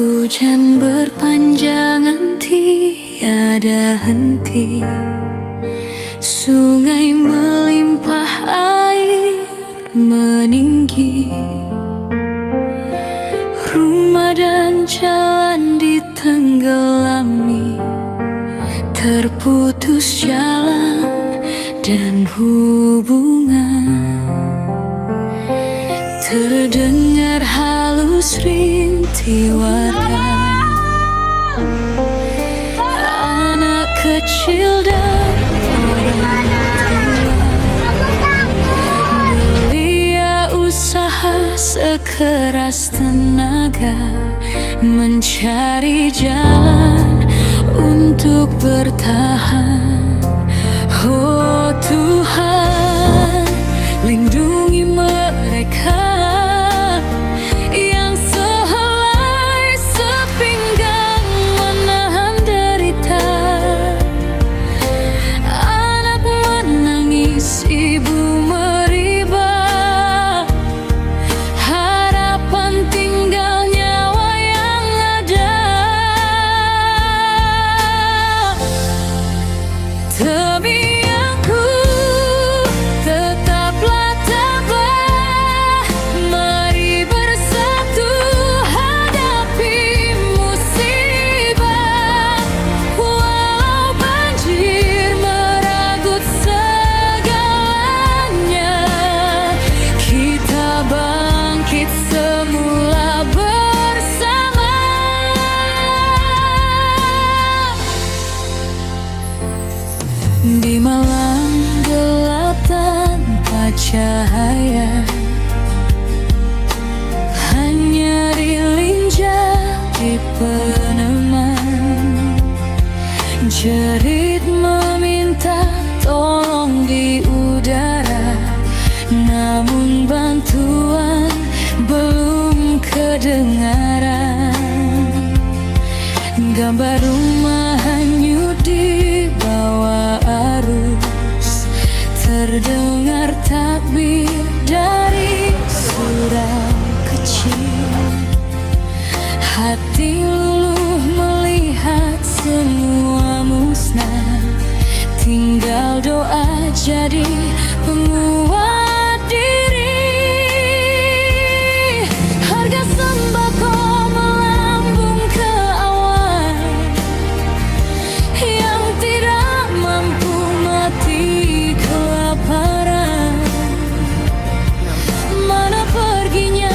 Hujan berpanjangan tiada henti, sungai melimpah air meninggi, rumah dan jalan ditenggelami, terputus jalan dan hubungan. Terdengar halus rintih warga, anak kecil dan orang tua belia usaha sekeras tenaga, mencari jalan untuk bertahan. Oh Tuhan, lindungi mereka yang sehelai sepinggang menahan derita. Anak menangis, ibu meribah, harapan tinggal nyawa yang ada. Demi aku tetaplah tabah, mari bersatu hadapi musibah. Walau banjir merajut segalanya, kita bangkit semula bersama. Di malam gelap tanpa cahaya, hanya lilin jadi peneman. Jerit meminta tolong di udara, namun bantuan belum kedengaran. Gambar rumah hanyut di bawah arus, terdengar takbir dari surau kecil. Hati luluh melihat semua musnah, tinggal doa jadi penguat diri. Harga sembako melambung ke awan, yang tidak mampu mati kelaparan. Mana perginya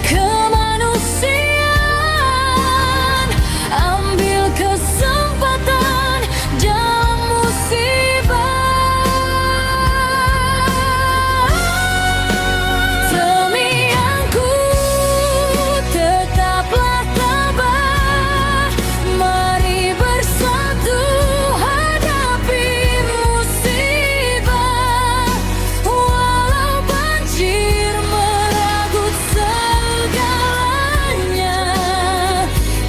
kemanusiaan, ambil kesempatan dalam musibah. Demi aku tetaplah tabah, mari bersatu hadapi musibah. Walau banjir merajut segalanya,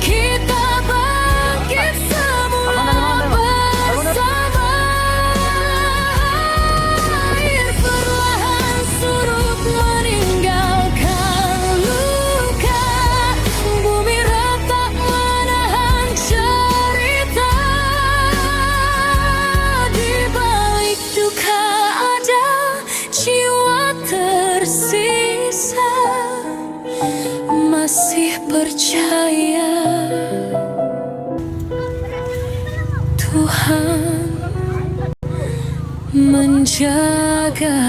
kita bangkit semula bersama. Air perlahan surut meninggalkan luka, bumi retak menahan cerita. Di balik duka ada jiwa tersisa, masih percaya Tuhan menjaga.